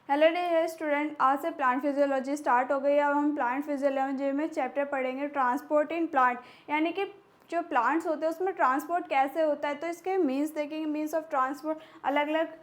Hello dear student, आज से plant physiology start हो गई है। अब हम प्लांट फिजियोलॉजी में चैप्टर पढ़ेंगे ट्रांसपोर्ट इन प्लांट, यानी कि जो प्लांट्स होते हैं उसमें ट्रांसपोर्ट कैसे होता है। तो इसके मीन्स देखेंगे, मीन्स ऑफ ट्रांसपोर्ट अलग अलग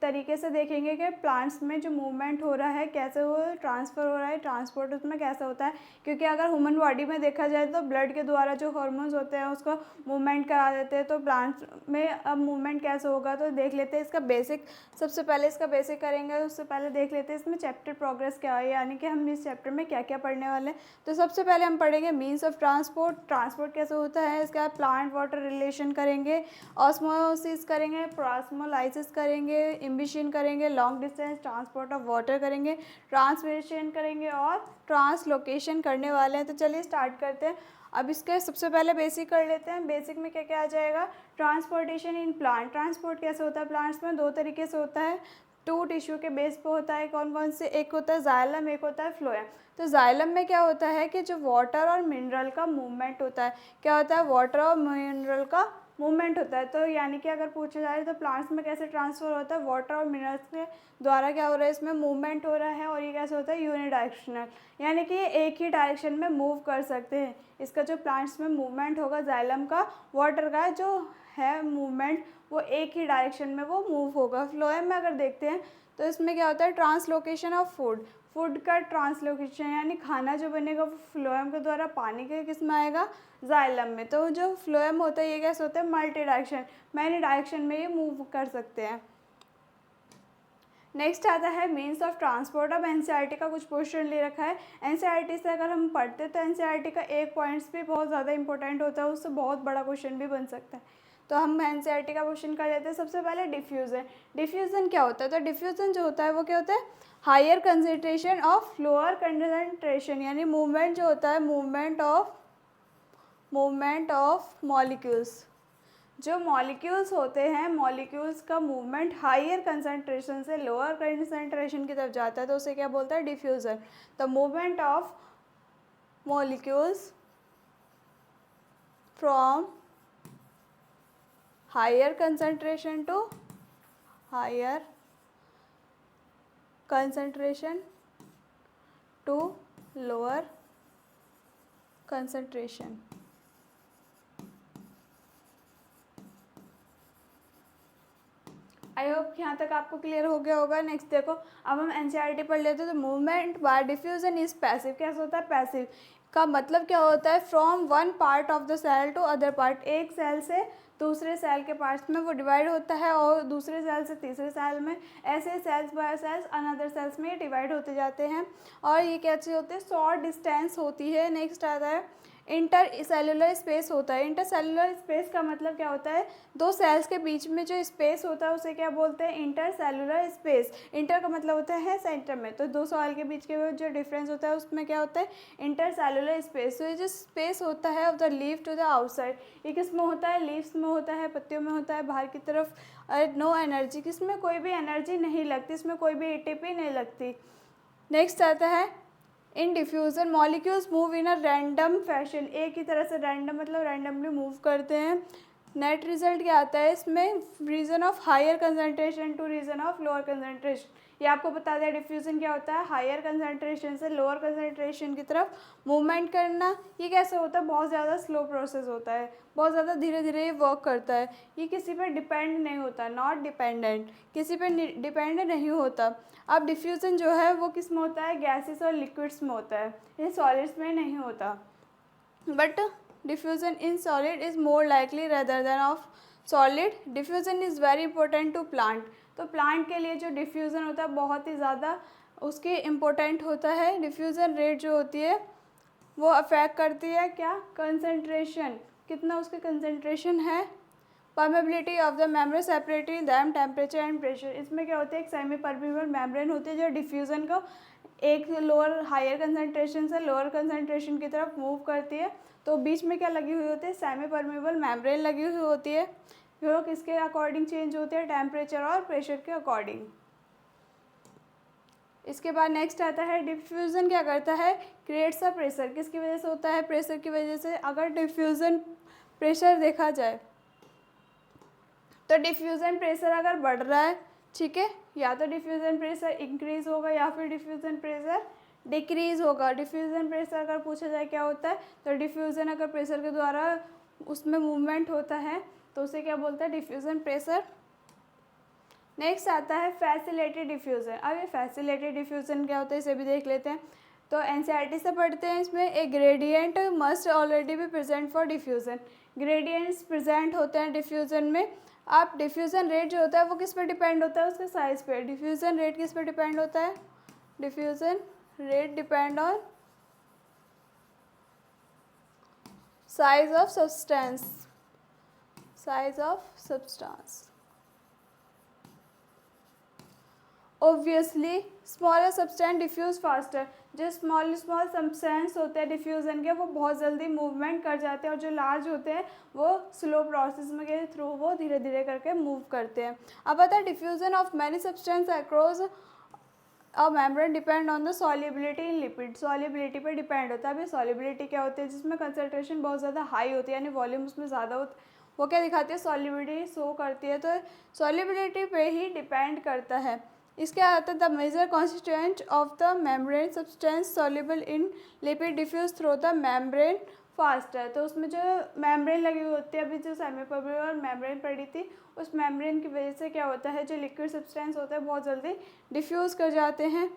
तरीके से देखेंगे कि प्लांट्स में जो मूवमेंट हो रहा है कैसे वो ट्रांसफ़र हो रहा है, ट्रांसपोर्ट उसमें कैसे होता है। क्योंकि अगर ह्यूमन बॉडी में देखा जाए तो ब्लड के द्वारा जो हार्मोन्स होते हैं उसको मूवमेंट करा देते हैं, तो प्लांट्स में अब मूवमेंट कैसे होगा तो देख लेते हैं इसका बेसिक। सबसे पहले इसका बेसिक करेंगे, उससे पहले देख लेते हैं इसमें चैप्टर प्रोग्रेस क्या है, यानी कि हम इस चैप्टर में क्या क्या पढ़ने वाले हैं। तो सबसे पहले हम पढ़ेंगे मीन्स ऑफ ट्रांसपोर्ट, ट्रांसपोर्ट कैसे होता है। इसके बाद प्लांट वाटर रिलेशन करेंगे, ऑस्मोसिस करेंगे, प्लाज्मोलाइसिस करेंगे, इम्बिशन करेंगे, long distance transport of water करेंगे, ट्रांसमिशन करेंगे और ट्रांसलोकेशन करने वाले हैं। तो चलिए स्टार्ट करते हैं। अब इसके सबसे पहले बेसिक कर लेते हैं। बेसिक में क्या क्या आ जाएगा, ट्रांसपोर्टेशन इन प्लांट। ट्रांसपोर्ट कैसे होता है प्लांट्स में, दो तरीके से होता है। टू टिश्यू के बेस पे होता है। कौन कौन से, एक होता है जाइलम, एक होता है फ्लोएम। तो जाइलम में क्या होता है कि जो वाटर और मिनरल का मूवमेंट होता है। क्या होता है, वाटर और मिनरल का मूवमेंट होता है। तो यानी कि अगर पूछा जाए तो प्लांट्स में कैसे ट्रांसफ़र होता है, वाटर और मिनरल्स के द्वारा क्या हो रहा है, इसमें मूवमेंट हो रहा है। और ये कैसे होता है, यूनिडायरेक्शनल, यानी कि ये एक ही डायरेक्शन में मूव कर सकते हैं। इसका जो प्लांट्स में मूवमेंट होगा जाइलम का, वाटर का जो है मूवमेंट वो एक ही डायरेक्शन में वो मूव होगा। फ्लोएम में अगर देखते हैं तो इसमें क्या होता है, ट्रांसलोकेशन ऑफ फूड, फूड का ट्रांसलोकेशन, यानी खाना जो बनेगा वो फ्लोएम के द्वारा पानी के किस में आएगा, जाइलम में। तो जो फ्लोएम होता है ये कैसे होता है, मल्टी डायरेक्शन, मैनी डायरेक्शन में ये मूव कर सकते हैं। नेक्स्ट आता है मीन्स ऑफ ट्रांसपोर्ट। अब एनसीईआरटी का कुछ क्वेश्चन ले रखा है। एनसीईआरटी से अगर हम पढ़ते हैं तो एनसीईआरटी का एक पॉइंट्स भी बहुत ज़्यादा इंपॉर्टेंट होता है, उससे बहुत बड़ा क्वेश्चन भी बन सकता है। तो हम एनसीईआरटी का क्वेश्चन कर लेते हैं। सबसे पहले डिफ्यूज़न। डिफ्यूज़न क्या होता है, तो डिफ्यूज़न जो होता है वो क्या होता है, higher concentration of lower concentration, यानी मूवमेंट जो होता है, मूवमेंट ऑफ मॉलिक्यूल्स। जो मॉलिक्यूल्स होते हैं, मॉलिक्यूल्स का मूवमेंट हायर कंसंट्रेशन से लोअर कंसंट्रेशन की तरफ जाता है, तो उसे क्या बोलता है, diffusion. The movement of molecules from higher concentration to higher concentration to lower concentration. I hope यहाँ तक आपको क्लियर हो गया होगा। नेक्स्ट देखो, अब हम एनसीईआरटी पढ़ लेते हैं। तो movement by diffusion is passive. कैसे होता है, पैसिव का मतलब क्या होता है, from one part of the cell to other part, एक सेल से दूसरे सेल के पार्ट्स में वो डिवाइड होता है और दूसरे सेल से तीसरे सेल में, ऐसे cells by cells another cells में डिवाइड होते जाते हैं। और ये कैसे होते हैं, शॉर्ट डिस्टेंस होती है। नेक्स्ट आता है इंटर सेलुलर स्पेस होता है। इंटर सेलुलर स्पेस का मतलब क्या होता है, दो सेल्स के बीच में जो स्पेस होता है उसे क्या बोलते हैं, इंटर सेलुलर स्पेस। इंटर का मतलब होता है सेंटर में, तो दो सेल के बीच के जो डिफरेंस होता है उसमें क्या होता है, इंटर सेलुलर स्पेस। तो ये जो स्पेस होता है of the leaf to the outside, ये किस में होता है, लीव्स में होता है, पत्तियों में होता है, बाहर की तरफ। नो एनर्जी, किसमें कोई भी एनर्जी नहीं लगती, इसमें कोई भी एटीपी नहीं लगती। नेक्स्ट आता है in diffusion molecules move in a random fashion, एक ही तरह से रैंडम मतलब रैंडमली मूव करते हैं। नेट रिजल्ट क्या आता है इसमें, region of higher concentration to region of lower concentration. ये आपको बता दें डिफ्यूज़न क्या होता है, हायर कंसंट्रेशन से लोअर कंसंट्रेशन की तरफ मूवमेंट करना। ये कैसे होता है, बहुत ज़्यादा स्लो प्रोसेस होता है, बहुत ज़्यादा धीरे धीरे ये वर्क करता है। ये किसी पर डिपेंड नहीं होता, नॉट डिपेंडेंट, किसी पर डिपेंड नहीं होता। अब डिफ्यूज़न जो है वो किस में होता है, गैसेस और लिक्विड्स में होता है, ये सॉलिड्स में नहीं होता। But diffusion in solid is more likely rather than of solid. Diffusion is very important to plant. तो प्लांट के लिए जो डिफ्यूज़न होता है बहुत ही ज़्यादा उसके इम्पोर्टेंट होता है। डिफ्यूज़न रेट जो होती है वो अफेक्ट करती है क्या, कंसंट्रेशन, कितना उसका कंसंट्रेशन है, permeability of the membrane separating them temperature and pressure. इसमें क्या होता है, एक सेमी परमेबल मेम्ब्रेन होती है जो डिफ्यूज़न को एक लोअर हायर कंसंट्रेशन से लोअर कंसंट्रेशन की तरफ मूव करती है। तो बीच में क्या लगी हुई होती है, सेमी परमेबल मेम्ब्रेन लगी हुई होती है, जो किसके अकॉर्डिंग चेंज होती है, टेम्परेचर और प्रेशर के अकॉर्डिंग। इसके बाद नेक्स्ट आता है डिफ्यूज़न क्या करता है, क्रिएट्स अ प्रेशर। किसकी वजह से होता है, प्रेशर की वजह से। अगर डिफ्यूज़न प्रेशर देखा जाए तो डिफ्यूज़न प्रेशर अगर बढ़ रहा है, ठीक है, या तो डिफ्यूज़न प्रेशर इंक्रीज़ होगा या फिर डिफ्यूज़न प्रेशर डिक्रीज़ होगा। डिफ्यूज़न प्रेशर अगर पूछा जाए क्या होता है, तो डिफ्यूज़न अगर प्रेशर के द्वारा उसमें मूवमेंट होता है तो उसे क्या बोलते हैं, डिफ्यूज़न प्रेशर। नेक्स्ट आता है फैसिलेटेड डिफ्यूज़न। अब ये फैसिलेटेड डिफ्यूज़न क्या होता है इसे भी देख लेते हैं। तो एनसीईआरटी से पढ़ते हैं, इसमें एक ग्रेडियंट मस्ट ऑलरेडी भी present for diffusion. Gradients present होते हैं डिफ्यूज़न में। अब डिफ्यूज़न रेट जो होता है वो किस पे डिपेंड होता है, उसके साइज़ पे। डिफ्यूज़न रेट किस पे डिपेंड होता है, diffusion rate depend on size of substance, size of substance. Obviously smaller substance diffuse faster. जो स्मॉल सब्सटेंस होते हैं डिफ्यूज़न के, वो बहुत जल्दी मूवमेंट कर जाते हैं, और जो लार्ज होते हैं वो स्लो प्रोसेस में के थ्रू वो धीरे धीरे करके मूव करते हैं। अब आता है diffusion of many substance across a membrane depend on the solubility in lipid. Solubility पे डिपेंड होता है। अभी सॉल्युबिलिटी क्या होती है, जिसमें कंसनट्रेशन बहुत ज़्यादा हाई होती है, यानी वॉल्यूम उसमें ज़्यादा होता है, वो क्या दिखाती है, सॉल्युबिलिटी शो करती है। तो सॉल्युबिलिटी पे ही डिपेंड करता है। इसके आता है the major constituent of the membrane substance soluble in lipid diffuse through the membrane faster. तो उसमें जो मेम्ब्रेन लगी हुई होती है, अभी जो सेमी परमेबल मेम्ब्रेन पड़ी थी, उस मेम्ब्रेन की वजह से क्या होता है, जो लिक्विड सब्सटेंस होता है बहुत जल्दी डिफ्यूज़ कर जाते हैं।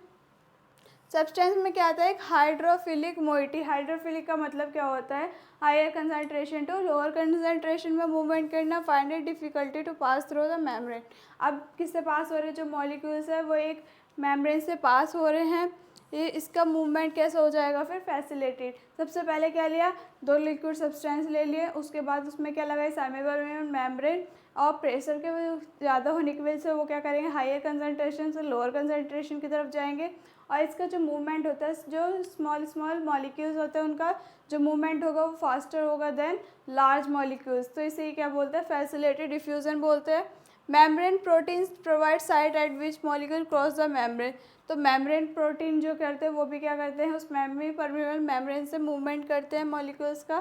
सब्सटेंस में क्या आता है, एक हाइड्रोफिलिक मोइटी। हाइड्रोफिलिक का मतलब क्या होता है, higher concentration to lower concentration में मूवमेंट करना, find it difficulty to pass through the membrane. अब किससे पास हो रहे हैं, जो मॉलिक्यूल्स है वो एक मेम्ब्रेन से पास हो रहे हैं। ये इसका मूवमेंट कैसे हो जाएगा फिर, फैसिलिटेड। सबसे पहले क्या लिया, दो लिक्विड सब्सटेंस ले लिए, उसके बाद उसमें क्या लगाई, सेमी मेम्ब्रेन, और प्रेशर के ज़्यादा होने की वजह से वो क्या करेंगे, हायर कंसंट्रेशन से लोअर कंसंट्रेशन की तरफ जाएंगे। और इसका जो मूवमेंट होता है, जो स्मॉल मॉलिक्यूल्स होते हैं उनका जो मूवमेंट होगा वो फास्टर होगा देन लार्ज मॉलिक्यूल्स। तो इसे क्या बोलते हैं, फैसिलिटेड डिफ्यूजन बोलते हैं। Membrane proteins provide site at which molecule cross the membrane. तो मेम्ब्रेन प्रोटीन जो करते हैं वो भी क्या करते हैं, उस मेम्ब्रेन परमेबल मेम्ब्रेन से मूवमेंट करते हैं मॉलिक्यूल्स का।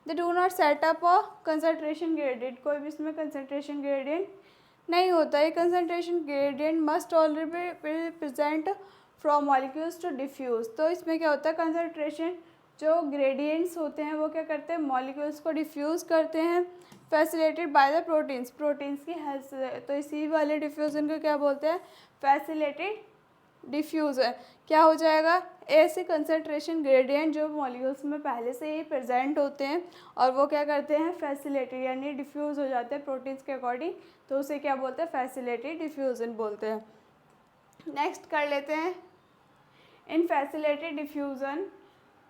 They do not set up a concentration gradient. कोई भी इसमें कंसंट्रेशन ग्रेडियंट नहीं होता है। Concentration gradient must already be present from molecules to diffuse. तो इसमें क्या होता है, कंसंट्रेशन जो ग्रेडियंट्स होते हैं वो क्या करते हैं, मॉलिक्यूल्स को डिफ्यूज़ करते हैं, facilitated by the proteins, proteins की हेल्प से। तो इसी वाले डिफ्यूज़न को क्या बोलते हैं, फैसिलेटेड डिफ्यूज़न। क्या हो जाएगा, ऐसे कंसंट्रेशन ग्रेडियंट जो मॉलिक्यूल्स में पहले से ही प्रेजेंट होते हैं और वो क्या करते हैं, फैसिलेटेड यानी डिफ्यूज़ हो जाते हैं प्रोटीन्स के अकॉर्डिंग, तो उसे क्या बोलते हैं, फैसिलेटेड डिफ्यूज़न बोलते हैं। नेक्स्ट कर लेते हैं, in facilitated diffusion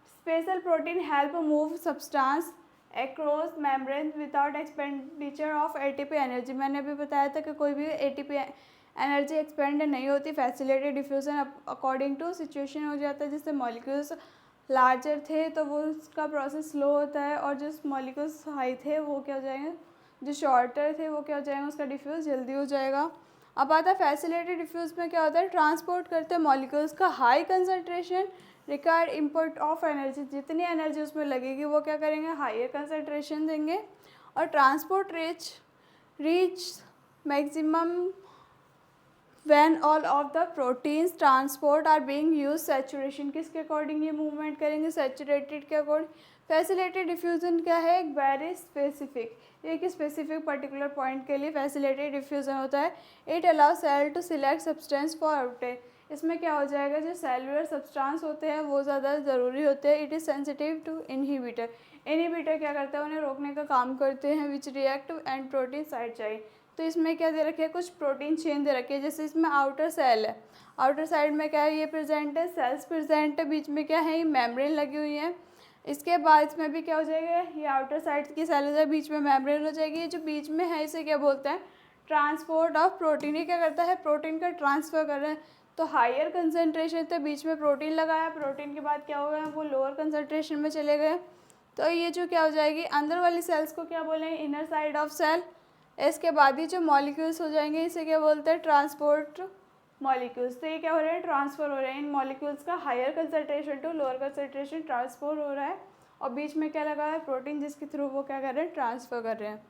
special protein help move substance across membrane without expenditure of ATP energy. मैंने अभी बताया था कि कोई भी एटीपी एनर्जी एक्सपेंड नहीं होती। Facilitated diffusion according to situation हो जाता है, जिससे मॉलिक्यूल्स लार्जर थे तो वो उसका प्रोसेस स्लो होता है, और जो मॉलिक्यूल्स हाई थे वो क्या हो जाएंगे, जो शॉर्टर थे वो क्या हो जाएंगे, उसका डिफ्यूज़ जल्दी हो जाएगा। अब आता है फैसिलिटेड डिफ्यूज़ में क्या होता है, ट्रांसपोर्ट करते हैं मॉलिक्यूल्स का high concentration required input of energy. जितनी एनर्जी उसमें लगेगी वो क्या करेंगे, हायर कंसंट्रेशन देंगे। और transport reach maximum when all of the proteins transport are being use saturation. किसके अकॉर्डिंग ये मूवमेंट करेंगे, सैचुरेटेड के अकॉर्डिंग। फैसिलिटेड डिफ्यूज़न क्या है, एक वेरी स्पेसिफिक, एक स्पेसिफिक पर्टिकुलर पॉइंट के लिए फैसिलिटेड डिफ्यूज़न होता है। It allow cell to select substance for outtake. इसमें क्या हो जाएगा, जो सेलुलर सब्सटेंस होते हैं वो ज़्यादा ज़रूरी होते हैं। It is sensitive to inhibitor. Inhibitor क्या करता है, उन्हें रोकने का काम करते हैं, विच रिएक्ट एंड प्रोटीन साइड चाहिए। तो इसमें क्या दे रखे हैं, कुछ प्रोटीन चेन दे रखे हैं। जैसे इसमें आउटर सेल है, आउटर साइड में क्या है, ये प्रेजेंट है, सेल्स प्रेजेंट है, बीच में क्या है, ये मेम्ब्रेन लगी हुई है। इसके बाद इसमें भी क्या हो जाएगा, ये आउटर साइड की सेल हो जाएगी, बीच में मेम्ब्रेन हो जाएगी। ये जो बीच में है इसे क्या बोलते हैं, ट्रांसपोर्ट ऑफ प्रोटीन। ये क्या करता है, प्रोटीन का ट्रांसफ़र कर रहा है। तो हायर कंसंट्रेशन थे, बीच में प्रोटीन लगाया, प्रोटीन के बाद क्या हो गया, वो लोअर कंसंट्रेशन में चले गए। तो ये जो क्या हो जाएगी, अंदर वाली सेल्स को क्या बोलेंगे, इनर साइड ऑफ सेल। इसके बाद ही जो मॉलिक्यूल्स हो जाएंगे इसे क्या बोलते हैं, ट्रांसपोर्ट मॉलिक्यूल्स। तो ये क्या हो रहा है, ट्रांसफ़र हो रहे हैं इन मॉलिक्यूल्स का higher concentration to lower concentration transfer हो रहा है। और बीच में क्या लगा है, प्रोटीन, जिसके थ्रू वो क्या कर रहे हैं, ट्रांसफ़र कर रहे हैं।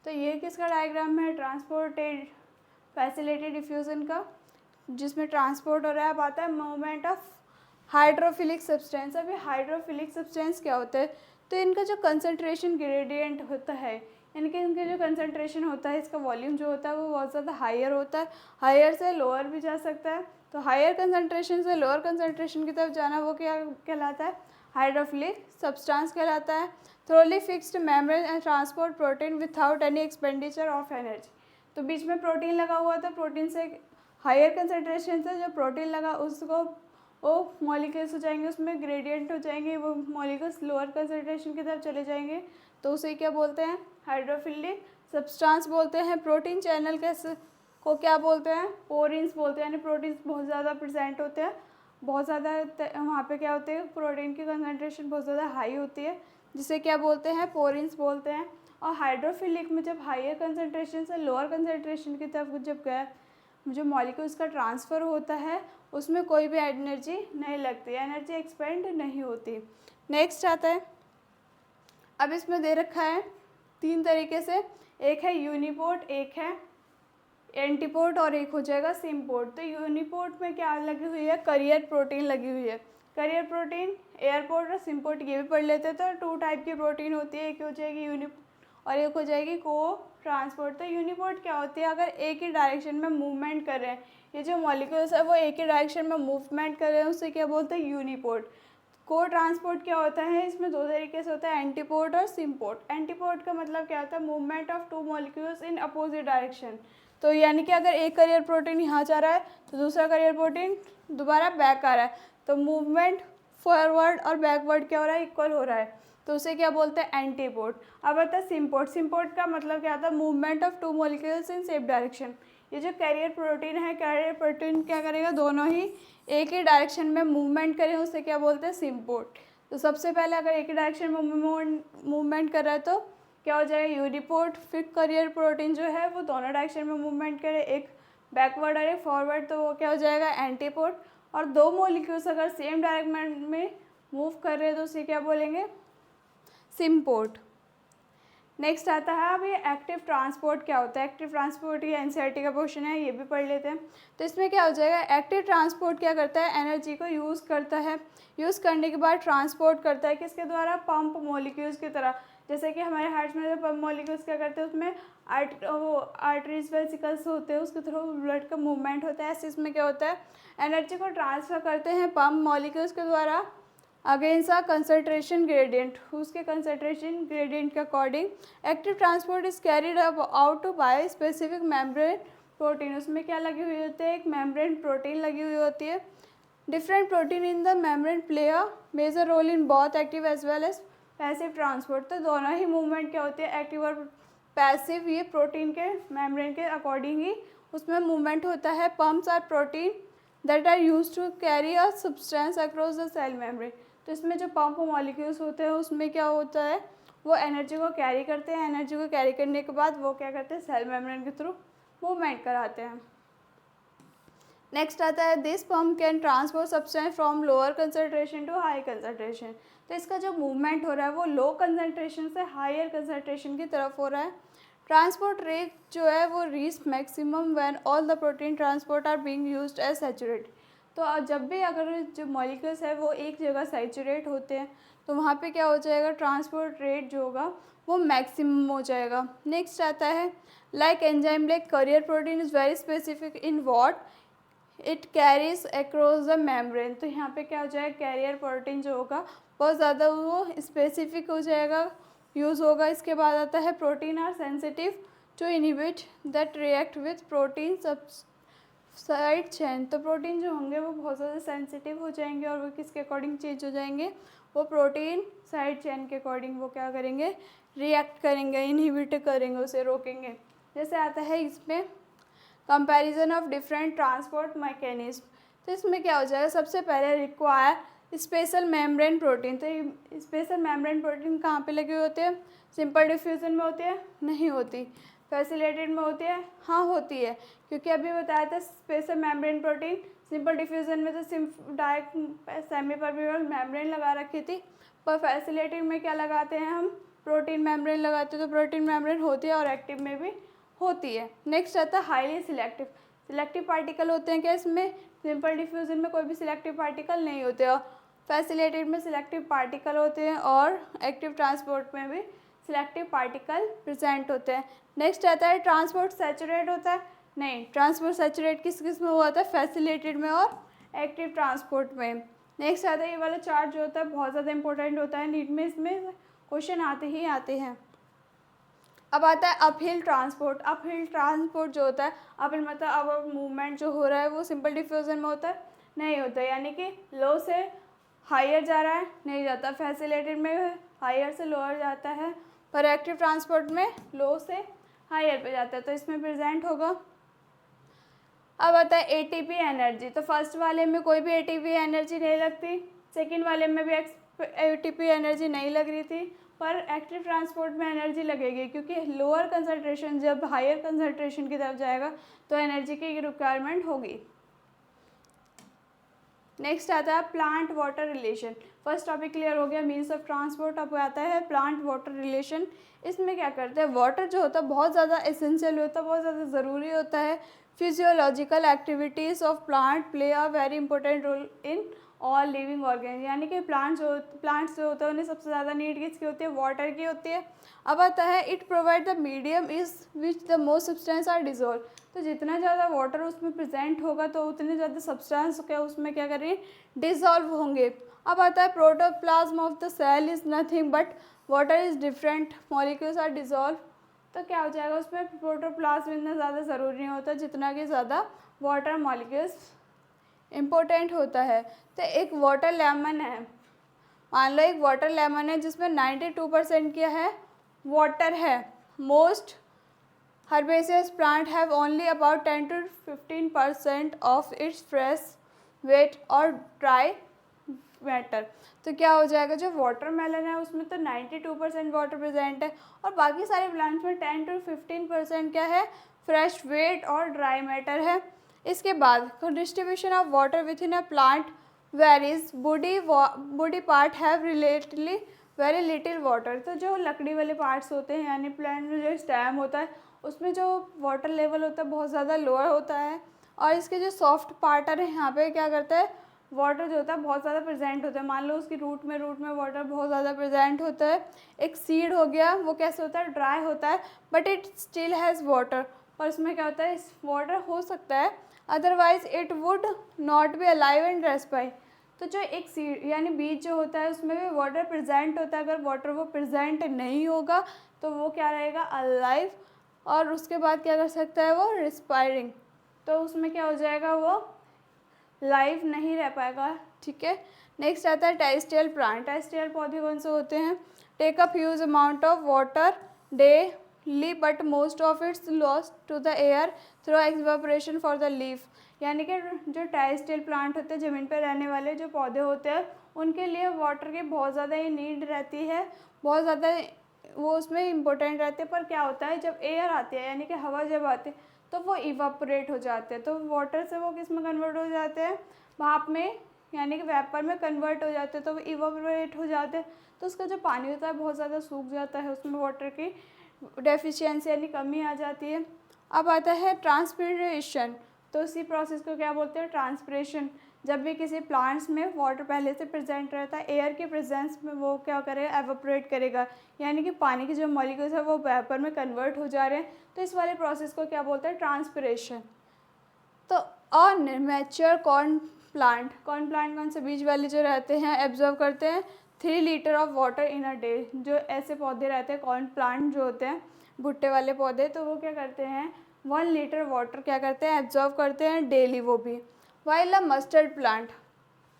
तो ये किसका डायग्राम है, ट्रांसपोर्टेड फैसिलिटेड डिफ्यूज़न का। जिसमें ट्रांसपोर्ट हो रहा है। अब आता है मूवमेंट ऑफ हाइड्रोफिलिक सब्सटेंस। अब ये हाइड्रोफिलिक सब्सटेंस क्या होते हैं, तो इनका जो कंसंट्रेशन ग्रेडियंट होता है, इनके जो कंसंट्रेशन होता है, इसका वॉल्यूम जो होता है वो बहुत ज़्यादा हायर होता है, हायर से लोअर भी जा सकता है। तो हायर कंसंट्रेशन से लोअर कंसंट्रेशन की तरफ जाना वो क्या कहलाता है, हाइड्रोफिलिक सब्सटेंस कहलाता है। Thoroughly fixed membrane and transport protein without any expenditure of energy. तो बीच में प्रोटीन लगा हुआ था, प्रोटीन से हायर कंसंट्रेशन से जो प्रोटीन लगा उसको वो मॉलिक्यूल्स हो जाएंगे, उसमें ग्रेडियंट हो जाएंगे, वो मॉलिक्यूल्स लोअर कंसंट्रेशन की तरफ चले जाएंगे, तो उसे क्या बोलते हैं, हाइड्रोफिलिक सब्सटेंस बोलते हैं। प्रोटीन चैनल कैसे को क्या बोलते हैं, पोरिन्स बोलते हैं, यानी प्रोटीन्स बहुत ज़्यादा प्रेजेंट होते हैं, बहुत ज़्यादा वहाँ पे क्या होते हैं, प्रोटीन की कंसंट्रेशन बहुत ज़्यादा हाई होती है, जिसे क्या बोलते हैं, पोरिन्स बोलते हैं। और हाइड्रोफिलिक में जब हायर कंसंट्रेशन से लोअर कंसंट्रेशन की तरफ जब गया जो मॉलिक्यूल्स का ट्रांसफ़र होता है उसमें कोई भी एनर्जी नहीं लगती, एनर्जी एक्सपेंड नहीं होती। नेक्स्ट आता है, अब इसमें दे रखा है 3 तरीके से, एक है यूनिपोर्ट, एक है एंटीपोर्ट और एक हो जाएगा सिम्पोर्ट। तो यूनिपोर्ट में क्या लगी हुई है, करियर प्रोटीन लगी हुई है। करियर प्रोटीन, एयरपोर्ट और सिम्पोर्ट ये भी पढ़ लेते हैं। तो 2 टाइप की प्रोटीन होती है, एक हो जाएगी यूनिपोर्ट और एक हो जाएगी को ट्रांसपोर्ट। तो यूनिपोर्ट क्या होती है, अगर एक ही डायरेक्शन में मूवमेंट कर रहे हैं, ये जो मॉलिक्यूल्स है वो एक ही डायरेक्शन में मूवमेंट कर रहे हैं, उसे क्या बोलते हैं, यूनिपोर्ट। को ट्रांसपोर्ट क्या होता है, इसमें 2 तरीके से होता है, एंटीपोर्ट और सिम्पोर्ट। एंटीपोर्ट का मतलब क्या होता है, movement of 2 molecules in opposite direction. तो यानी कि अगर एक करियर प्रोटीन यहाँ जा रहा है तो दूसरा करियर प्रोटीन दोबारा बैक आ रहा है, तो मूवमेंट फॉरवर्ड और बैकवर्ड क्या हो रहा है, इक्वल हो रहा है, तो उसे क्या बोलते हैं, एंटीपोर्ट। अब आता है सिम्पोर्ट। सिम्पोर्ट का मतलब क्या होता है, movement of 2 molecules in same direction. ये जो कैरियर प्रोटीन है, कैरियर प्रोटीन क्या करेगा, दोनों ही एक ही डायरेक्शन में मूवमेंट करें, उसे क्या बोलते हैं, सिम्पोर्ट। तो सबसे पहले अगर एक ही डायरेक्शन में मूवमेंट कर रहा है तो क्या हो जाएगा, यूनिपोर्ट। फिर करियर प्रोटीन जो है वो दोनों डायरेक्शन में मूवमेंट करे, एक बैकवर्ड और एक फॉरवर्ड, तो वो क्या हो जाएगा, एंटीपोर्ट। और 2 मॉलिक्यूल्स अगर सेम डायरेक्शन में मूव कर रहे हैं तो उसे क्या बोलेंगे, सिम्पोर्ट। नेक्स्ट आता है, अब ये एक्टिव ट्रांसपोर्ट क्या होता है। एक्टिव ट्रांसपोर्ट ये एनसीईआरटी का क्वेश्चन है, ये भी पढ़ लेते हैं। तो इसमें क्या हो जाएगा, एक्टिव ट्रांसपोर्ट क्या करता है, एनर्जी को यूज़ करता है, यूज़ करने के बाद ट्रांसपोर्ट करता है, किसके द्वारा, पंप मॉलिक्यूल्स की तरह। जैसे कि हमारे हार्ट में जो पंप मॉलिक्यूल्स क्या करते हैं, उसमें आर्टरीज वेसिकल्स होते हैं, उसके थ्रू ब्लड का मूवमेंट होता है। ऐसे इसमें क्या होता है, एनर्जी को ट्रांसफ़र करते हैं पंप मॉलिक्यूल्स के द्वारा अगेंस्ट अ कंसंट्रेशन ग्रेडियंट, उसके कंसंट्रेशन ग्रेडियंट के according. Active transport is carried out by specific membrane protein. उसमें क्या लगी हुई होती है, एक मेम्ब्रेन प्रोटीन लगी हुई होती है। Different protein in the membrane play a major role in both active as well as passive transport. तो दोनों ही मूवमेंट क्या होती है, एक्टिव और पैसिव, ये प्रोटीन के मेम्ब्रेन के अकॉर्डिंग ही उसमें मूवमेंट होता है। Pumps are protein that are use to carry a substance across the cell membrane. तो इसमें जो पंप मॉलिक्यूल्स होते हैं उसमें क्या होता है, वो एनर्जी को कैरी करते हैं, एनर्जी को कैरी करने के बाद वो क्या करते हैं, सेल मेम्ब्रेन के थ्रू मूवमेंट कराते हैं। नेक्स्ट आता है, this pump can transport substance from lower concentration to high concentration. तो इसका जो मूवमेंट हो रहा है वो लो कंसंट्रेशन से हायर कंसंट्रेशन की तरफ हो रहा है। ट्रांसपोर्ट रेट जो है वो reach maximum when all the protein transport are being used as saturate. तो जब भी अगर जो मॉलिक्यूल्स है वो एक जगह सैचुरेट होते हैं तो वहाँ पे क्या हो जाएगा, ट्रांसपोर्ट रेट जो होगा वो मैक्सिमम हो जाएगा। नेक्स्ट आता है, like enzyme like career protein is very specific in what it carries across the membrane. तो यहाँ पे क्या हो जाएगा, कैरियर प्रोटीन जो होगा बहुत ज़्यादा वो स्पेसिफिक हो जाएगा, यूज़ होगा। इसके बाद आता है, protein are sensitive to inhibit that react with protein side chain. तो प्रोटीन जो होंगे वो बहुत ज़्यादा सेंसिटिव हो जाएंगे और वो किसके अकॉर्डिंग चेंज हो जाएंगे, वो प्रोटीन साइड चेन के अकॉर्डिंग वो क्या करेंगे, रिएक्ट करेंगे, इनहिबिट करेंगे, उसे रोकेंगे। जैसे आता है इसमें comparison of different transport mechanism. तो इसमें क्या हो जाएगा, सबसे पहले रिक्वायर स्पेशल मेम्ब्रेन प्रोटीन। तो स्पेशल मेम्ब्रेन प्रोटीन कहाँ पे लगे होते हैं, सिंपल डिफ्यूजन में होती है, नहीं होती। फैसिलेटेड में होती है, हाँ होती है, क्योंकि अभी बताया था special membrane protein simple diffusion में तो डायरेक्ट सेमी परमेबल मेम्ब्रेन लगा रखी थी, पर फैसिलेटेड में क्या लगाते हैं हम, प्रोटीन मेम्ब्रेन लगाते हैं। तो प्रोटीन मेम्ब्रेन होती है और एक्टिव में भी होती है। नेक्स्ट आता है हाईली सिलेक्टिव। सिलेक्टिव पार्टिकल होते हैं क्या इसमें? सिंपल डिफ्यूजन में कोई भी सिलेक्टिव पार्टिकल नहीं होते, और फैसिलेटेड में सिलेक्टिव पार्टिकल होते हैं, और एक्टिव ट्रांसपोर्ट में भी सिलेक्टिव पार्टिकल प्रेजेंट होते हैं। नेक्स्ट आता है ट्रांसपोर्ट सैचुरेट होता है? नहीं, ट्रांसपोर्ट सैचुरेट किस किस में हुआ था? फैसिलेटेड में और एक्टिव ट्रांसपोर्ट में। नेक्स्ट आता है ये वाला चार्ट जो होता है बहुत ज़्यादा इंपॉर्टेंट होता है, नीट में इसमें क्वेश्चन आते ही आते हैं। अब आता है अपहिल ट्रांसपोर्ट। अपहिल ट्रांसपोर्ट जो होता है, अपहिल मतलब अब मूवमेंट जो हो रहा है वो सिंपल डिफ्यूजन में होता है? नहीं होता, यानी कि लो से हायर जा रहा है? नहीं जाता। फैसिलेटेड में हायर से लोअर जाता है, पर एक्टिव ट्रांसपोर्ट में लो से हायर पे जाता है, तो इसमें प्रेजेंट होगा। अब आता है एटीपी एनर्जी। तो फर्स्ट वाले में कोई भी एटीपी एनर्जी नहीं लगती, सेकेंड वाले में भी एटीपी एनर्जी नहीं लग रही थी, पर एक्टिव ट्रांसपोर्ट में एनर्जी लगेगी, क्योंकि लोअर कंसंट्रेशन जब हायर कंसंट्रेशन की तरफ जाएगा तो एनर्जी की रिक्वायरमेंट होगी। नेक्स्ट आता है plant water relation. First topic clear हो गया, मीन्स ऑफ ट्रांसपोर्ट। अब आता है प्लांट वाटर रिलेशन। इसमें क्या करते हैं, वाटर जो होता है बहुत ज़्यादा एसेंशियल होता है, बहुत ज़्यादा ज़रूरी होता है। Physiological activities of plant play a very important role in all living organ. यानी कि प्लांट्स जो होता है उन्हें सबसे ज़्यादा नीड किसकी होती है? वाटर की होती है। अब आता है it provide the medium is which the most substance are dissolve. तो जितना ज़्यादा वाटर उसमें प्रेजेंट होगा तो उतने ज़्यादा सब्सटेंस क्या उसमें क्या करेंगे? डिजॉल्व होंगे। अब आता है protoplasm of the cell is nothing but water is different molecules are dissolve. तो क्या हो जाएगा उसमें? प्रोटोप्लाज्म इतना ज़्यादा ज़रूरी नहीं होता जितना कि ज़्यादा वाटर मॉलिक्यूल्स इम्पोर्टेंट होता है। तो एक वाटर लेमन है, मान लो एक वाटर लेमन है जिसमें 92% क्या है? वाटर है। Most herbaceous plant have only about 10 to 15% of its fresh weight और dry matter। तो क्या हो जाएगा, जो वाटरमेलन है उसमें तो 92% वाटर प्रेजेंट है, और बाकी सारे प्लांट्स में 10 to 15% क्या है? फ्रेश वेट और ड्राई मैटर है। इसके बाद distribution of water with in a plant varies. Body part have relatively very little water. तो जो लकड़ी वाले पार्ट्स होते हैं यानी प्लांट में जो स्टेम होता है उसमें जो वाटर लेवल होता है बहुत ज़्यादा लोअर होता है, और इसके जो सॉफ्ट पार्टर है यहाँ पे क्या करता है? वाटर जो होता है बहुत ज़्यादा प्रेजेंट होता है। मान लो उसकी रूट में वाटर बहुत ज़्यादा प्रेजेंट होता है। एक सीड हो गया, वो कैसे होता है? ड्राई होता है, but it still has water. पर उसमें क्या होता है? वाटर हो सकता है, otherwise it would not be alive and respire. तो जो एक सीड यानी बीज जो होता है उसमें भी वाटर प्रेजेंट होता है, अगर वाटर वो प्रेजेंट नहीं होगा तो वो क्या रहेगा? अलाइव, और उसके बाद क्या कर सकता है? वो रिस्पायरिंग। तो उसमें क्या हो जाएगा? वो लाइव नहीं रह पाएगा। ठीक है। नेक्स्ट आता है टेरेस्ट्रियल प्लांट। टेरेस्ट्रियल पौधे कौन से होते हैं? Take up huge amount of water daily but most of it's lost to the air through evaporation for the leaf. यानी कि जो टेरेस्ट्रियल प्लांट होते हैं, ज़मीन पर रहने वाले जो पौधे होते हैं, उनके लिए वाटर की बहुत ज़्यादा ही नीड रहती है, बहुत ज़्यादा वो उसमें इम्पोर्टेंट रहते हैं। पर क्या होता है, जब एयर आती है यानी कि हवा जब आती है तो वो इवापोरेट हो जाते हैं, तो वाटर से वो किस में कन्वर्ट हो जाते हैं? भाप में, यानी कि वेपर में कन्वर्ट हो जाते हैं, तो वो इवापोरेट हो जाते हैं। तो उसका जो पानी होता है बहुत ज़्यादा सूख जाता है, उसमें वाटर की डेफिशिएंसी यानी कमी आ जाती है। अब आता है ट्रांसपिरेशन। तो इसी प्रोसेस को क्या बोलते हैं? ट्रांसपिरेशन। जब भी किसी प्लांट्स में वाटर पहले से प्रेजेंट रहता है, एयर के प्रेजेंस में वो क्या करेगा? एवापोरेट करेगा, यानी कि पानी के जो मॉलिक्यूल्स है वो वेपर में कन्वर्ट हो जा रहे हैं। तो इस वाले प्रोसेस को क्या बोलते हैं? ट्रांसपिरेशन। तो और मैच्योर कॉर्न प्लांट कौन से बीज वाले जो रहते हैं एब्जॉर्व करते हैं 3 litre of water in a day. जो ऐसे पौधे रहते हैं कॉर्न प्लांट जो होते हैं, भुट्टे वाले पौधे, तो वो क्या करते हैं? 1 लीटर वाटर क्या करते हैं? एब्जॉर्व करते हैं डेली, वो भी। While a mustard plant,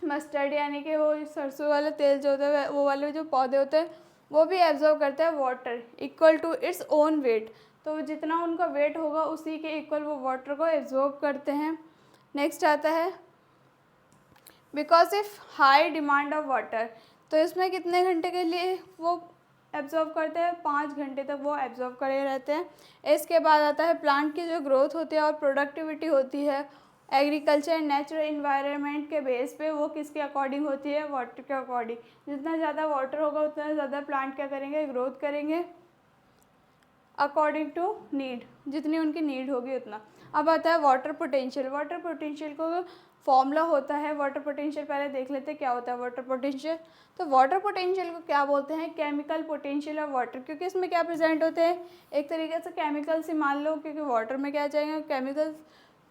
mustard यानी कि वो सरसों वाला तेल जो होता है वो वाले जो पौधे होते हैं वो भी एब्जॉर्व करते हैं water equal to its own weight. तो जितना उनका वेट होगा उसी के इक्वल वो वाटर को एब्जॉर्ब करते हैं। नेक्स्ट आता है because if high demand of water. तो इसमें कितने घंटे के लिए वो एब्जॉर्ब करते हैं? 5 घंटे तक वो एब्जॉर्ब करे रहते हैं। इसके बाद आता है प्लांट की जो ग्रोथ होती है और प्रोडक्टिविटी होती है एग्रीकल्चर एंड नेचुरल इन्वायरमेंट के बेस पे, वो किसके अकॉर्डिंग होती है? वाटर के अकॉर्डिंग। जितना ज़्यादा वाटर होगा उतना ज़्यादा प्लांट क्या करेंगे? ग्रोथ करेंगे। अकॉर्डिंग टू नीड, जितनी उनकी नीड होगी उतना। अब आता है वाटर पोटेंशियल। वाटर पोटेंशियल को फॉर्मूला होता है, वाटर पोटेंशियल पहले देख लेते हैं क्या होता है वाटर पोटेंशियल। तो वाटर पोटेंशियल को क्या बोलते हैं, केमिकल पोटेंशियल ऑफ वाटर, क्योंकि इसमें क्या प्रेजेंट होते हैं, एक तरीके से केमिकल्स ही मान लो, क्योंकि वाटर में क्या जाएंगे, केमिकल्स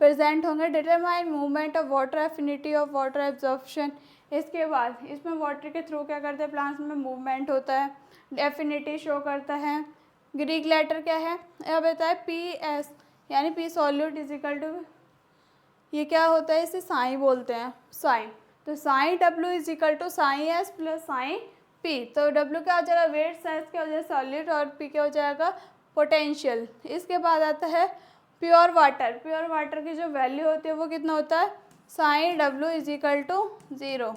प्रेजेंट होंगे। Determine movement of water, affinity of water absorption. इसके बाद इसमें वाटर के थ्रू क्या करते हैं, प्लांट्स में मूवमेंट होता है, एफिनिटी शो करता है। ग्रीक लेटर क्या है, यह बताया है PS, यानी P solute is equal to, ये क्या होता है, इसे साइन बोलते हैं, साइन। तो psi W is equal to sign S plus sign P। तो W क्या हो जाएगा, वेट, साइज क्या हो जाएगा, सॉलिड, और P क्या हो जाएगा, पोटेंशियल। इसके बाद आता है प्योर वाटर। प्योर वाटर की जो वैल्यू होती है वो कितना होता है, psi W is equal to 0।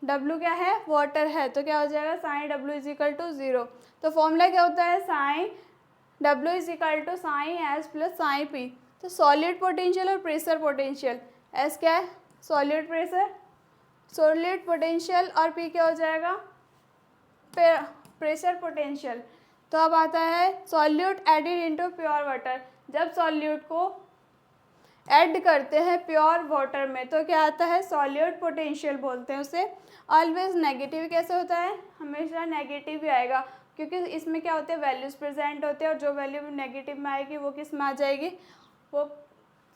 W क्या है, वाटर है, तो क्या हो जाएगा, sign W is equal to 0। तो फॉर्मूला क्या होता है, psi W is equal to sign S plus sign P। तो सॉलिड पोटेंशियल और प्रेशर पोटेंशियल, S क्या है, सॉलिड प्रेशर, सॉलिड पोटेंशियल, और P क्या हो जाएगा, प्रेशर पोटेंशियल। तो अब आता है solute added into pure water. जब सॉल्यूट को ऐड करते हैं प्योर वाटर में तो क्या आता है, सॉल्यूट पोटेंशियल बोलते हैं उसे। ऑलवेज नेगेटिव कैसे होता है, हमेशा नेगेटिव ही आएगा, क्योंकि इसमें क्या होते हैं, वैल्यूज़ प्रेजेंट होते हैं, और जो वैल्यू नेगेटिव में आएगी वो किस में आ जाएगी, वो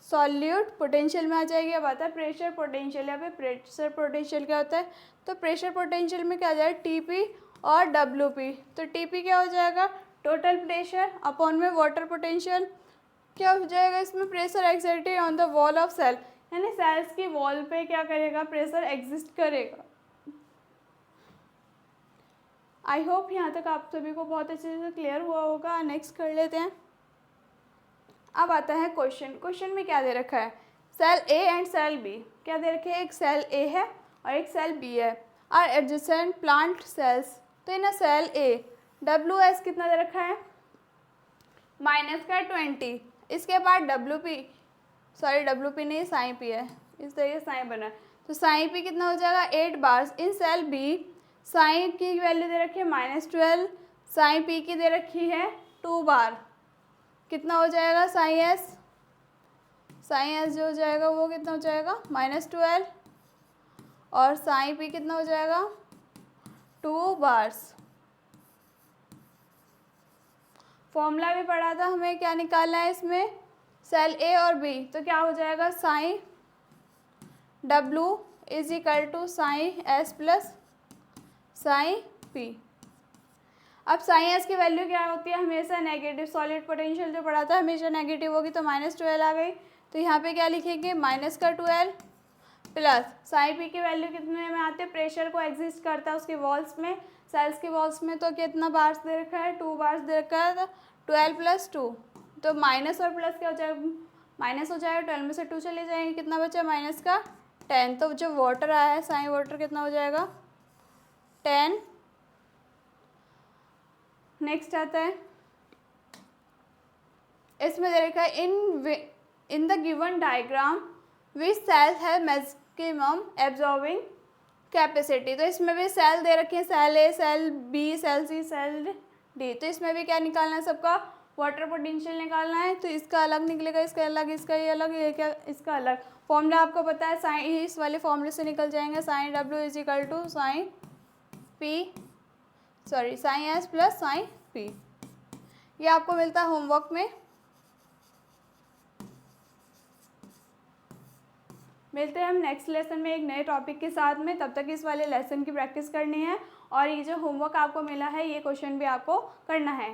सॉल्यूट पोटेंशियल में आ जाएगी। अब आता है प्रेशर पोटेंशियल। यहाँ पे प्रेशर पोटेंशियल क्या होता है, तो प्रेशर पोटेंशियल में क्या आ जाएगा, TP और WP। तो TP क्या हो जाएगा, टोटल प्रेशर, अपॉन में वाटर पोटेंशियल क्या हो जाएगा, इसमें pressure exerted on the wall of cell, यानी सेल्स की वॉल पे क्या करेगा, प्रेशर एग्जिस्ट करेगा। आई होप यहाँ तक आप सभी को बहुत अच्छे से क्लियर हुआ होगा। नेक्स्ट कर लेते हैं। अब आता है क्वेश्चन। क्वेश्चन में क्या दे रखा है, cell A and cell B, क्या दे रखे हैं, एक सेल A है और एक सेल B है, आर एडजेसेंट प्लांट सेल्स। तो इन सेल A WS कितना दे रखा है, -20। इसके बाद WP नहीं, साइन P है, इस तरीके से साइन बना है। तो साइन P कितना हो जाएगा, 8 बार्स। इन सेल B साइन की वैल्यू दे रखी है -12, साइन P की दे रखी है 2 बार। कितना हो जाएगा, साइन S जो हो जाएगा वो कितना हो जाएगा, -12, और साइन P कितना हो जाएगा, 2 बार्स। फॉर्मूला भी पढ़ा था हमें, क्या निकालना है इसमें, सेल A और B। तो क्या हो जाएगा, sign W is equal to sign S plus sign P। अब साइन S की वैल्यू क्या होती है, हमेशा नेगेटिव। सॉलिड पोटेंशियल जो पढ़ा था हमेशा नेगेटिव होगी, तो -12 आ गई। तो यहाँ पे क्या लिखेंगे, -12 प्लस साइन P की वैल्यू कितने में आती है, प्रेशर को एग्जिस्ट करता है उसकी वॉल्स में, सेल्स की वॉल्स में। तो कितना बार्स दे रखा है, 2 बार्स दे रखा है, तो 12 + 2। तो माइनस और प्लस क्या हो जाएगा, माइनस हो जाएगा, 12 में से 2 चले जाएंगे, कितना बचा, -10। तो जो वाटर आया है, साइन वाटर कितना हो जाएगा, 10। नेक्स्ट आता है, इसमें दे रखा है in the given diagram which cell है मैक्सिमम एब्जॉर्बिंग कैपेसिटी। तो इसमें भी सेल दे रखे हैं, cell A, cell B, cell C, cell D। तो इसमें भी क्या निकालना है, सबका वाटर पोटेंशियल निकालना है। तो इसका अलग निकलेगा, इसका अलग, इसका ये अलग, ये क्या, इसका अलग। फॉर्मूला आपको पता है, साइन, इस वाले फॉर्मूले से निकल जाएंगे, psi W is equal to sign S plus sign P। ये आपको मिलता है होमवर्क में। मिलते हैं हम नेक्स्ट लेसन में एक नए टॉपिक के साथ में। तब तक इस वाले लेसन की प्रैक्टिस करनी है, और ये जो होमवर्क आपको मिला है ये क्वेश्चन भी आपको करना है।